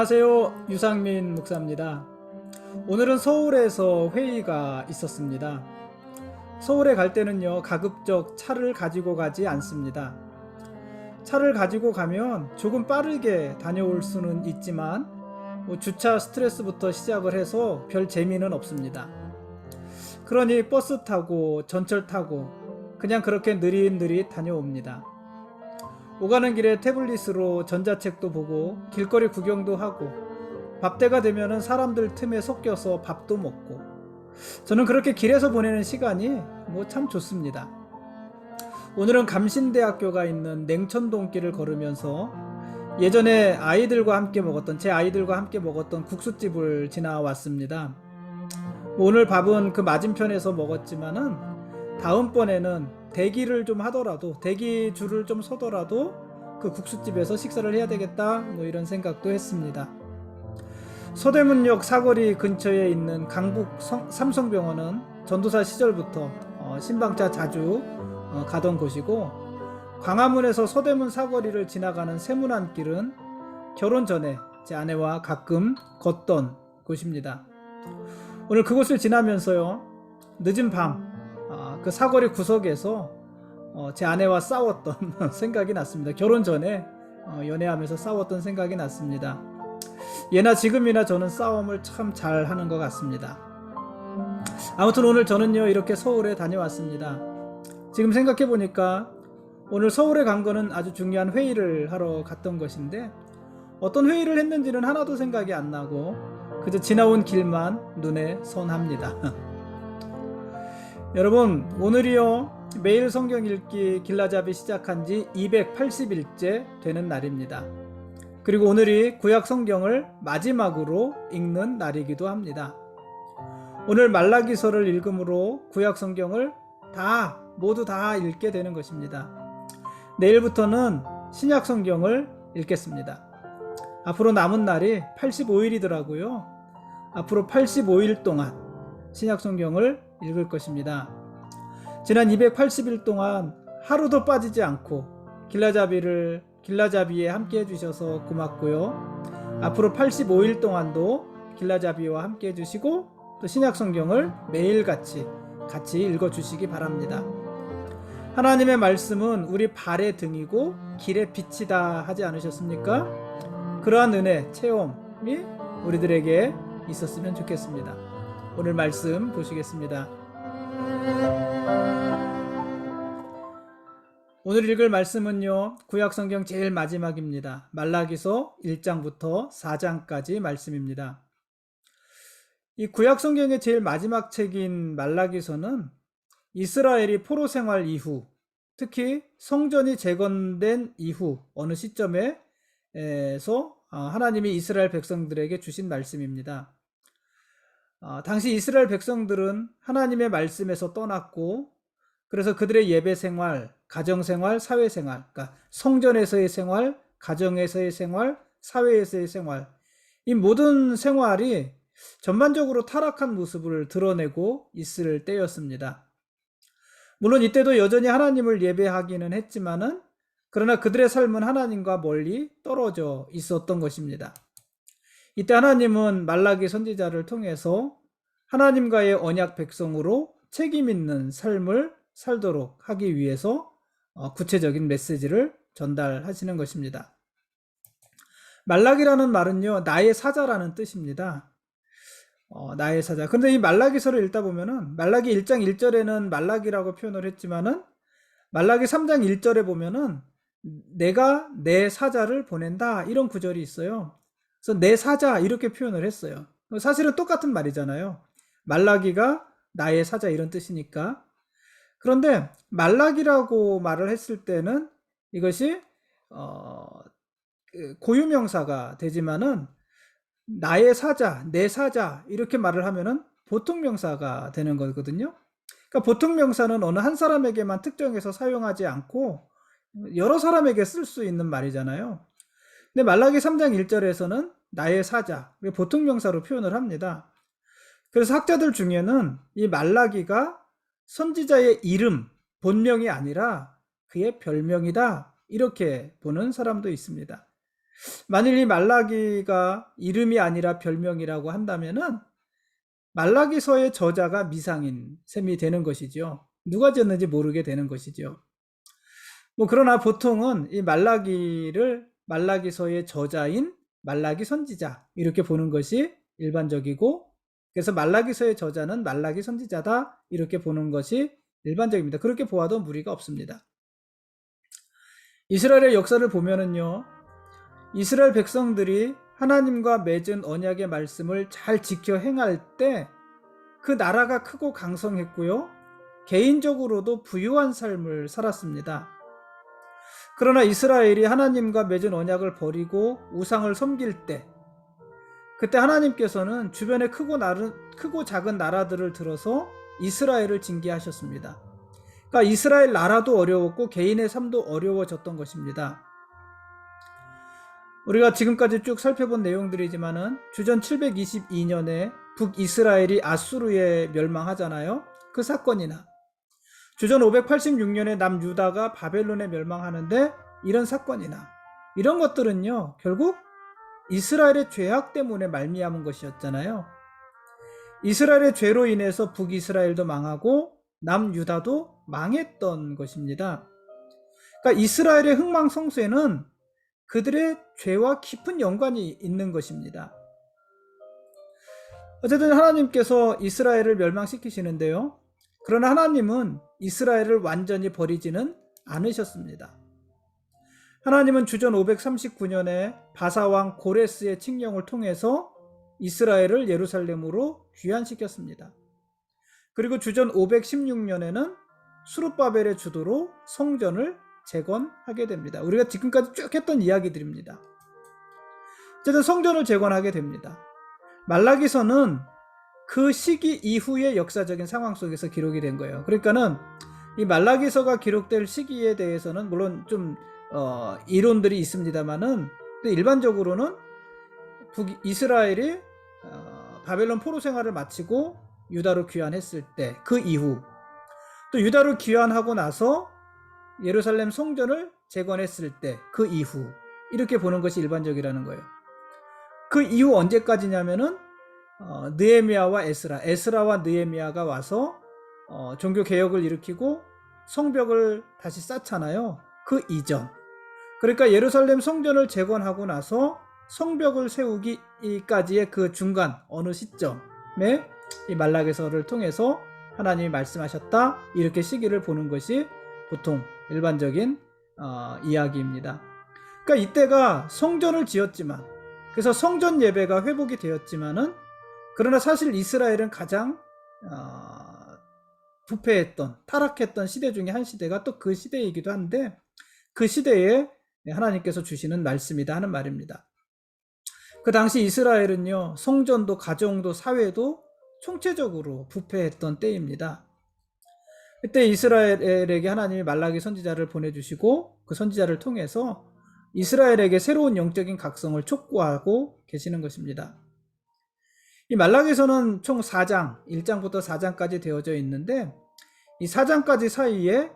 안녕하세요. 유상민 목사입니다. 오늘은 서울에서 회의가 있었습니다. 서울에 갈 때는요, 가급적 차를 가지고 가지 않습니다. 차를 가지고 가면 조금 빠르게 다녀올 수는 있지만 주차 스트레스부터 시작을 해서 별 재미는 없습니다. 그러니 버스 타고 전철 타고 그냥 그렇게 느릿느릿 다녀옵니다. 오가는 길에 태블릿으로 전자책도 보고 길거리 구경도 하고 밥때가 되면은 사람들 틈에 섞여서 밥도 먹고 저는 그렇게 길에서 보내는 시간이 참 좋습니다. 오늘은 감신대학교가 있는 냉천동길을 걸으면서 예전에 제 아이들과 함께 먹었던 국수집을 지나왔습니다. 오늘 밥은 그 맞은편에서 먹었지만은 다음번에는 대기를 좀 하더라도 대기 줄을 좀 서더라도 그 국수집에서 식사를 해야 되겠다 이런 생각도 했습니다. 서대문역 사거리 근처에 있는 강북 삼성병원은 전도사 시절부터 신방차 자주 가던 곳이고, 광화문에서 서대문 사거리를 지나가는 세문안길은 결혼 전에 제 아내와 가끔 걷던 곳입니다. 오늘 그곳을 지나면서요, 늦은 밤 그 사거리 구석에서 제 아내와 싸웠던 생각이 났습니다. 결혼 전에 연애하면서 싸웠던 생각이 났습니다. 예나 지금이나 저는 싸움을 참 잘하는 것 같습니다. 아무튼 오늘 저는요, 이렇게 서울에 다녀왔습니다. 지금 생각해 보니까 오늘 서울에 간 거는 아주 중요한 회의를 하러 갔던 것인데, 어떤 회의를 했는지는 하나도 생각이 안 나고 그저 지나온 길만 눈에 선합니다. 여러분, 오늘이요, 매일 성경 읽기 길라잡이 시작한 지 280일째 되는 날입니다. 그리고 오늘이 구약 성경을 마지막으로 읽는 날이기도 합니다. 오늘 말라기서를 읽음으로 구약 성경을 모두 다 읽게 되는 것입니다. 내일부터는 신약 성경을 읽겠습니다. 앞으로 남은 날이 85일이더라고요. 앞으로 85일 동안 신약 성경을 읽을 것입니다. 지난 280일 동안 하루도 빠지지 않고 길라잡이에 함께 해주셔서 고맙고요. 앞으로 85일 동안도 길라잡이와 함께 해주시고 또 신약 성경을 매일같이 같이 읽어주시기 바랍니다. 하나님의 말씀은 우리 발의 등이고 길의 빛이다 하지 않으셨습니까? 그러한 은혜, 체험이 우리들에게 있었으면 좋겠습니다. 오늘 말씀 보시겠습니다. 오늘 읽을 말씀은요, 구약성경 제일 마지막입니다. 말라기서 1장부터 4장까지 말씀입니다. 이 구약성경의 제일 마지막 책인 말라기서는 이스라엘이 포로 생활 이후, 특히 성전이 재건된 이후 어느 시점에서 하나님이 이스라엘 백성들에게 주신 말씀입니다. 당시 이스라엘 백성들은 하나님의 말씀에서 떠났고, 그래서 그들의 예배 생활, 가정 생활, 사회 생활, 그러니까 성전에서의 생활, 가정에서의 생활, 사회에서의 생활, 이 모든 생활이 전반적으로 타락한 모습을 드러내고 있을 때였습니다. 물론 이때도 여전히 하나님을 예배하기는 했지만은, 그러나 그들의 삶은 하나님과 멀리 떨어져 있었던 것입니다. 이때 하나님은 말라기 선지자를 통해서 하나님과의 언약 백성으로 책임 있는 삶을 살도록 하기 위해서 구체적인 메시지를 전달하시는 것입니다. 말라기라는 말은요, 나의 사자라는 뜻입니다. 나의 사자. 근데 이 말라기서를 읽다 보면은 말라기 1장 1절에는 말라기라고 표현을 했지만은 말라기 3장 1절에 보면은 내가 내 사자를 보낸다 이런 구절이 있어요. 그래서 내 사자 이렇게 표현을 했어요. 사실은 똑같은 말이잖아요. 말라기가 나의 사자 이런 뜻이니까. 그런데 말라기라고 말을 했을 때는 이것이 고유명사가 되지만은 나의 사자, 내 사자 이렇게 말을 하면은 보통명사가 되는 거거든요. 그러니까 보통명사는 어느 한 사람에게만 특정해서 사용하지 않고 여러 사람에게 쓸 수 있는 말이잖아요. 근데 말라기 3장 1절에서는 나의 사자, 보통명사로 표현을 합니다. 그래서 학자들 중에는 이 말라기가 선지자의 이름, 본명이 아니라 그의 별명이다 이렇게 보는 사람도 있습니다. 만일 이 말라기가 이름이 아니라 별명이라고 한다면은 말라기서의 저자가 미상인 셈이 되는 것이죠. 누가 지었는지 모르게 되는 것이죠. 그러나 보통은 이 말라기를 말라기서의 저자인 말라기 선지자 이렇게 보는 것이 일반적이고, 그래서 말라기서의 저자는 말라기 선지자다 이렇게 보는 것이 일반적입니다. 그렇게 보아도 무리가 없습니다. 이스라엘의 역사를 보면은요, 이스라엘 백성들이 하나님과 맺은 언약의 말씀을 잘 지켜 행할 때 그 나라가 크고 강성했고요, 개인적으로도 부유한 삶을 살았습니다. 그러나 이스라엘이 하나님과 맺은 언약을 버리고 우상을 섬길 때, 그때 하나님께서는 주변의 크고 작은 나라들을 들어서 이스라엘을 징계하셨습니다. 그러니까 이스라엘 나라도 어려웠고 개인의 삶도 어려워졌던 것입니다. 우리가 지금까지 쭉 살펴본 내용들이지만은 주전 722년에 북이스라엘이 아수르에 멸망하잖아요. 그 사건이나 주전 586년에 남유다가 바벨론에 멸망하는데 이런 사건이나 이런 것들은요, 결국 이스라엘의 죄악 때문에 말미암은 것이었잖아요. 이스라엘의 죄로 인해서 북이스라엘도 망하고 남유다도 망했던 것입니다. 그러니까 이스라엘의 흥망성쇠는 그들의 죄와 깊은 연관이 있는 것입니다. 어쨌든 하나님께서 이스라엘을 멸망시키시는데요, 그러나 하나님은 이스라엘을 완전히 버리지는 않으셨습니다. 하나님은 주전 539년에 바사왕 고레스의 칙령을 통해서 이스라엘을 예루살렘으로 귀환시켰습니다. 그리고 주전 516년에는 수룹바벨의 주도로 성전을 재건하게 됩니다. 우리가 지금까지 쭉 했던 이야기들입니다. 어쨌든 성전을 재건하게 됩니다. 말라기서는 그 시기 이후의 역사적인 상황 속에서 기록이 된 거예요. 그러니까는 이 말라기서가 기록될 시기에 대해서는 물론 좀 이론들이 있습니다만은 일반적으로는 이스라엘이 바벨론 포로 생활을 마치고 유다로 귀환했을 때 그 이후, 또 유다로 귀환하고 나서 예루살렘 성전을 재건했을 때 그 이후, 이렇게 보는 것이 일반적이라는 거예요. 그 이후 언제까지냐면은 느헤미야와 에스라와 느헤미야가 와서 종교 개혁을 일으키고 성벽을 다시 쌓잖아요. 그 이전, 그러니까 예루살렘 성전을 재건하고 나서 성벽을 세우기까지의 그 중간 어느 시점에 이 말라기서를 통해서 하나님이 말씀하셨다, 이렇게 시기를 보는 것이 보통 일반적인 이야기입니다. 그러니까 이때가 성전을 지었지만, 그래서 성전 예배가 회복이 되었지만은, 그러나 사실 이스라엘은 가장 부패했던, 타락했던 시대 중에 한 시대가 또 그 시대이기도 한데, 그 시대에 하나님께서 주시는 말씀이다 하는 말입니다. 그 당시 이스라엘은요, 성전도 가정도 사회도 총체적으로 부패했던 때입니다. 그때 이스라엘에게 하나님이 말라기 선지자를 보내주시고 그 선지자를 통해서 이스라엘에게 새로운 영적인 각성을 촉구하고 계시는 것입니다. 이 말라기서는 총 4장, 1장부터 4장까지 되어져 있는데, 이 4장까지 사이에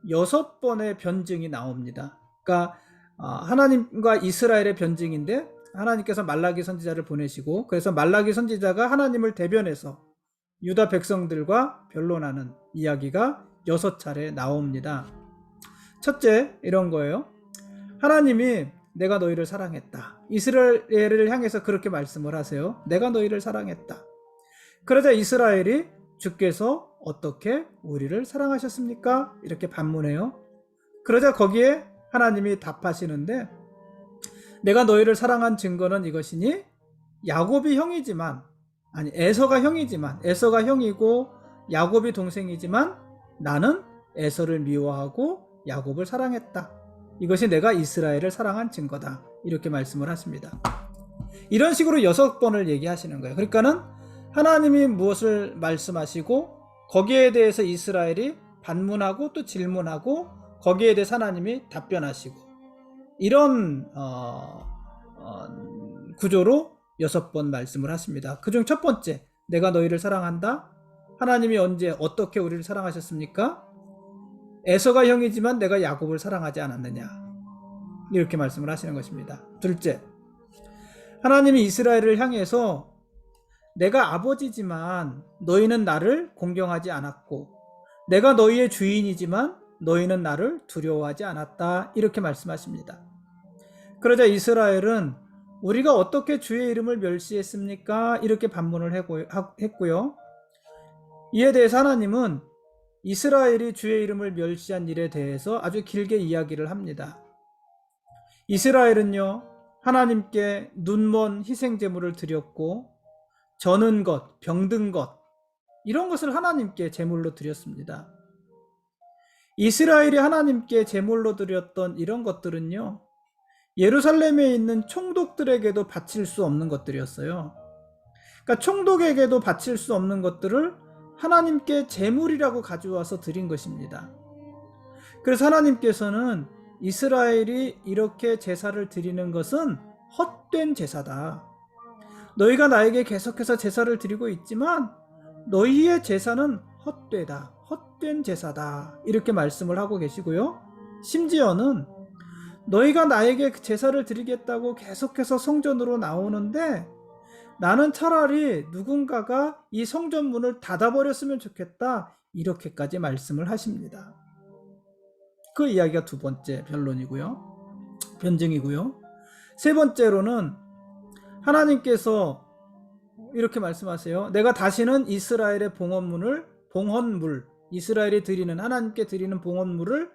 6번의 변증이 나옵니다. 그러니까 하나님과 이스라엘의 변증인데, 하나님께서 말라기 선지자를 보내시고, 그래서 말라기 선지자가 하나님을 대변해서 유다 백성들과 변론하는 이야기가 6차례 나옵니다. 첫째, 이런 거예요. 하나님이 내가 너희를 사랑했다. 이스라엘을 향해서 그렇게 말씀을 하세요. 내가 너희를 사랑했다. 그러자 이스라엘이 주께서 어떻게 우리를 사랑하셨습니까? 이렇게 반문해요. 그러자 거기에 하나님이 답하시는데, 내가 너희를 사랑한 증거는 이것이니 야곱이 형이지만, 아니 에서가 형이지만, 에서가 형이고 야곱이 동생이지만 나는 에서를 미워하고 야곱을 사랑했다. 이것이 내가 이스라엘을 사랑한 증거다. 이렇게 말씀을 하십니다. 이런 식으로 6번을 얘기하시는 거예요. 그러니까는 하나님이 무엇을 말씀하시고 거기에 대해서 이스라엘이 반문하고 또 질문하고 거기에 대해서 하나님이 답변하시고, 이런 구조로 6번 말씀을 하십니다. 그중 첫 번째, 내가 너희를 사랑한다. 하나님이 언제 어떻게 우리를 사랑하셨습니까? 에서가 형이지만 내가 야곱을 사랑하지 않았느냐. 이렇게 말씀을 하시는 것입니다. 둘째, 하나님이 이스라엘을 향해서 내가 아버지지만 너희는 나를 공경하지 않았고 내가 너희의 주인이지만 너희는 나를 두려워하지 않았다. 이렇게 말씀하십니다. 그러자 이스라엘은 우리가 어떻게 주의 이름을 멸시했습니까? 이렇게 반문을 했고요. 이에 대해서 하나님은 이스라엘이 주의 이름을 멸시한 일에 대해서 아주 길게 이야기를 합니다. 이스라엘은요, 하나님께 눈먼 희생제물을 드렸고 저는 것, 병든 것 이런 것을 하나님께 제물로 드렸습니다. 이스라엘이 하나님께 제물로 드렸던 이런 것들은요, 예루살렘에 있는 총독들에게도 바칠 수 없는 것들이었어요. 그러니까 총독에게도 바칠 수 없는 것들을 하나님께 제물이라고 가져와서 드린 것입니다. 그래서 하나님께서는 이스라엘이 이렇게 제사를 드리는 것은 헛된 제사다. 너희가 나에게 계속해서 제사를 드리고 있지만 너희의 제사는 헛되다. 헛된 제사다. 이렇게 말씀을 하고 계시고요. 심지어는 너희가 나에게 제사를 드리겠다고 계속해서 성전으로 나오는데 나는 차라리 누군가가 이 성전 문을 닫아버렸으면 좋겠다. 이렇게까지 말씀을 하십니다. 그 이야기가 두 번째 변증이고요. 세 번째로는 하나님께서 이렇게 말씀하세요. 내가 다시는 이스라엘의 봉헌물, 이스라엘이 드리는 하나님께 드리는 봉헌물을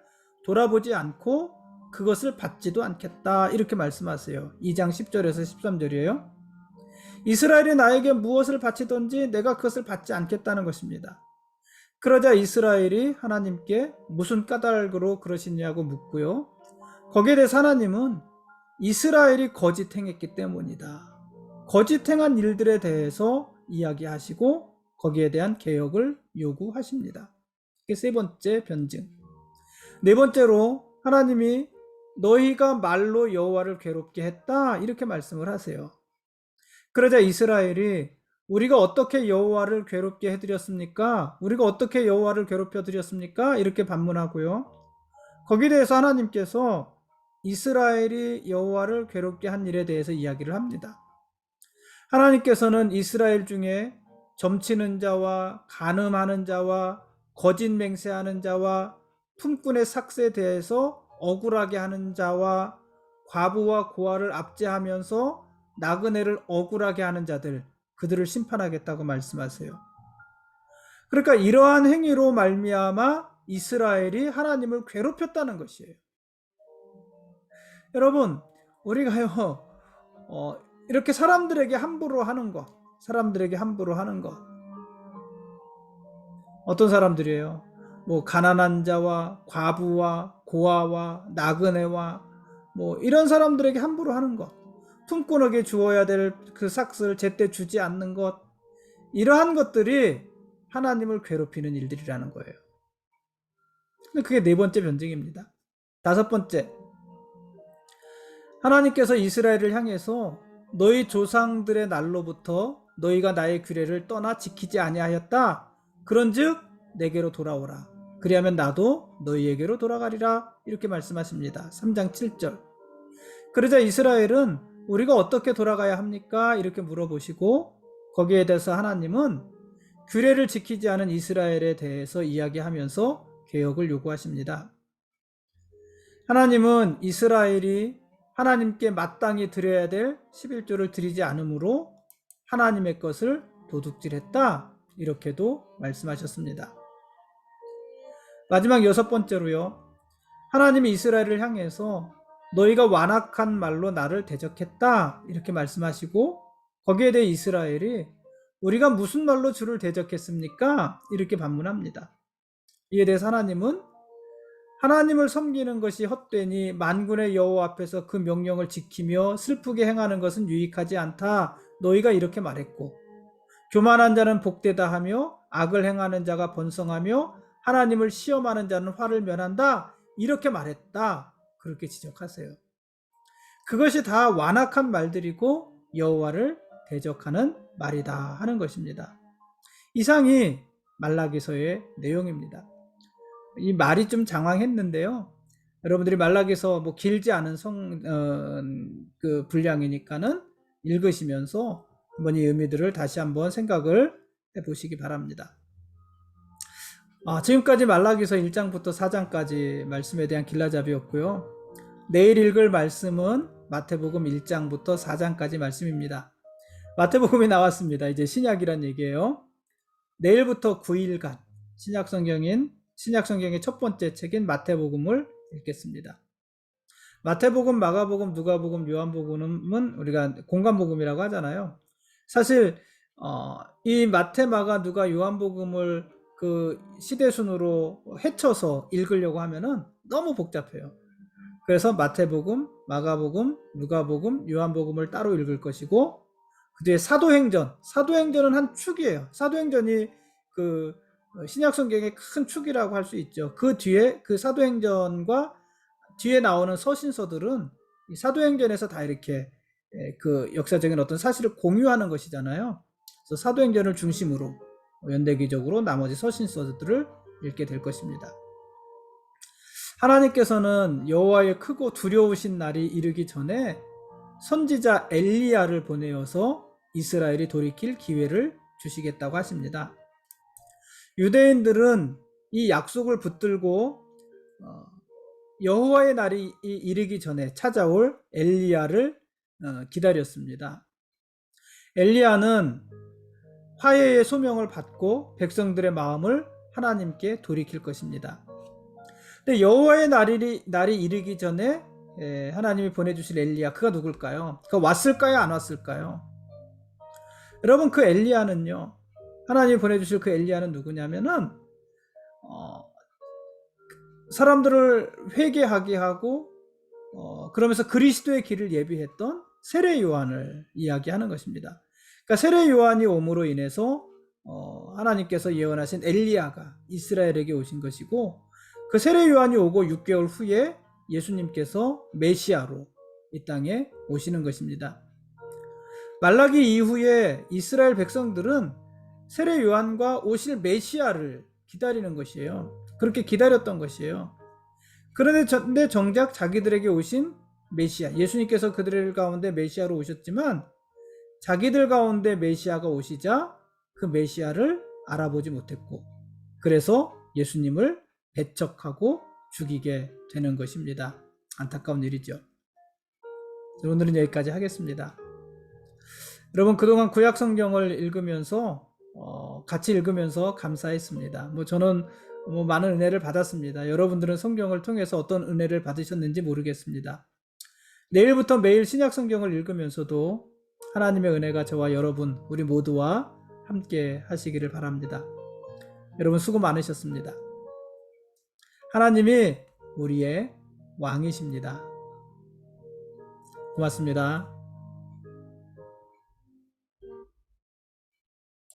돌아보지 않고 그것을 받지도 않겠다. 이렇게 말씀하세요. 2장 10절에서 13절이에요. 이스라엘이 나에게 무엇을 바치든지 내가 그것을 받지 않겠다는 것입니다. 그러자 이스라엘이 하나님께 무슨 까닭으로 그러시냐고 묻고요. 거기에 대해서 하나님은 이스라엘이 거짓 행했기 때문이다. 거짓 행한 일들에 대해서 이야기하시고 거기에 대한 개혁을 요구하십니다. 이게 세 번째 변증. 네 번째로 하나님이 너희가 말로 여호와를 괴롭게 했다. 이렇게 말씀을 하세요. 그러자 이스라엘이 우리가 어떻게 여호와를 괴롭게 해드렸습니까? 우리가 어떻게 여호와를 괴롭혀 드렸습니까? 이렇게 반문하고요. 거기에 대해서 하나님께서 이스라엘이 여호와를 괴롭게 한 일에 대해서 이야기를 합니다. 하나님께서는 이스라엘 중에 점치는 자와 간음하는 자와 거짓 맹세하는 자와 품꾼의 삭스에 대해서 억울하게 하는 자와 과부와 고아를 압제하면서 나그네를 억울하게 하는 자들, 그들을 심판하겠다고 말씀하세요. 그러니까 이러한 행위로 말미암아 이스라엘이 하나님을 괴롭혔다는 것이에요. 여러분, 우리가요 이렇게 사람들에게 함부로 하는 것, 어떤 사람들이에요? 가난한 자와 과부와 고아와 나그네와 이런 사람들에게 함부로 하는 것, 품꾼에게 주어야 될 그 삭스를 제때 주지 않는 것, 이러한 것들이 하나님을 괴롭히는 일들이라는 거예요. 그게 네 번째 변증입니다. 다섯 번째, 하나님께서 이스라엘을 향해서 너희 조상들의 날로부터 너희가 나의 규례를 떠나 지키지 아니하였다. 그런즉 내게로 돌아오라. 그리하면 나도 너희에게로 돌아가리라. 이렇게 말씀하십니다. 3장 7절. 그러자 이스라엘은 우리가 어떻게 돌아가야 합니까? 이렇게 물어보시고 거기에 대해서 하나님은 규례를 지키지 않은 이스라엘에 대해서 이야기하면서 개혁을 요구하십니다. 하나님은 이스라엘이 하나님께 마땅히 드려야 될 11조를 드리지 않으므로 하나님의 것을 도둑질했다. 이렇게도 말씀하셨습니다. 마지막 여섯 번째로요. 하나님이 이스라엘을 향해서 너희가 완악한 말로 나를 대적했다. 이렇게 말씀하시고 거기에 대해 이스라엘이 우리가 무슨 말로 주를 대적했습니까? 이렇게 반문합니다. 이에 대해서 하나님은 하나님을 섬기는 것이 헛되니 만군의 여호와 앞에서 그 명령을 지키며 슬프게 행하는 것은 유익하지 않다. 너희가 이렇게 말했고 교만한 자는 복되다 하며 악을 행하는 자가 번성하며 하나님을 시험하는 자는 화를 면한다. 이렇게 말했다. 그렇게 지적하세요. 그것이 다 완악한 말들이고 여호와를 대적하는 말이다 하는 것입니다. 이상이 말라기서의 내용입니다. 이 말이 좀 장황했는데요. 여러분들이 말라기서 뭐 길지 않은 그 분량이니까는 읽으시면서 한번 이 의미들을 다시 한번 생각을 해보시기 바랍니다. 지금까지 말라기서 1장부터 4장까지 말씀에 대한 길라잡이였고요. 내일 읽을 말씀은 마태복음 1장부터 4장까지 말씀입니다. 마태복음이 나왔습니다. 이제 신약이란 얘기예요. 내일부터 9일간 신약성경의 첫 번째 책인 마태복음을 읽겠습니다. 마태복음, 마가복음, 누가복음, 요한복음은 우리가 공간복음이라고 하잖아요. 사실 이 마태, 마가, 누가, 요한복음을 그 시대순으로 헤쳐서 읽으려고 하면은 너무 복잡해요. 그래서 마태복음, 마가복음, 누가복음, 요한복음을 따로 읽을 것이고, 그 뒤에 사도행전은 한 축이에요. 사도행전이 그 신약성경의 큰 축이라고 할 수 있죠. 그 뒤에 그 사도행전과 뒤에 나오는 서신서들은 이 사도행전에서 다 이렇게 그 역사적인 어떤 사실을 공유하는 것이잖아요. 그래서 사도행전을 중심으로 연대기적으로 나머지 서신서들을 읽게 될 것입니다. 하나님께서는 여호와의 크고 두려우신 날이 이르기 전에 선지자 엘리야를 보내어서 이스라엘이 돌이킬 기회를 주시겠다고 하십니다. 유대인들은 이 약속을 붙들고 여호와의 날이 이르기 전에 찾아올 엘리야를 기다렸습니다. 엘리야는 화해의 소명을 받고 백성들의 마음을 하나님께 돌이킬 것입니다. 근데 여호와의 날이 이르기 전에 하나님이 보내주실 엘리야, 그가 누굴까요? 그가 왔을까요? 안 왔을까요? 여러분, 그 엘리야는요, 하나님이 보내주실 그 엘리야는 누구냐면은 사람들을 회개하게 하고 그러면서 그리스도의 길을 예비했던 세례 요한을 이야기하는 것입니다. 그러니까 세례 요한이 옴으로 인해서 하나님께서 예언하신 엘리야가 이스라엘에게 오신 것이고, 그 세례 요한이 오고 6개월 후에 예수님께서 메시아로 이 땅에 오시는 것입니다. 말라기 이후에 이스라엘 백성들은 세례 요한과 오실 메시아를 기다리는 것이에요. 그렇게 기다렸던 것이에요. 그런데 정작 자기들에게 오신 메시아, 예수님께서 그들 가운데 메시아로 오셨지만 자기들 가운데 메시아가 오시자 그 메시아를 알아보지 못했고, 그래서 예수님을 배척하고 죽이게 되는 것입니다. 안타까운 일이죠. 오늘은 여기까지 하겠습니다. 여러분, 그동안 구약 성경을 읽으면서 같이 읽으면서 감사했습니다. 저는 많은 은혜를 받았습니다. 여러분들은 성경을 통해서 어떤 은혜를 받으셨는지 모르겠습니다. 내일부터 매일 신약 성경을 읽으면서도 하나님의 은혜가 저와 여러분, 우리 모두와 함께 하시기를 바랍니다. 여러분, 수고 많으셨습니다. 하나님이 우리의 왕이십니다. 고맙습니다.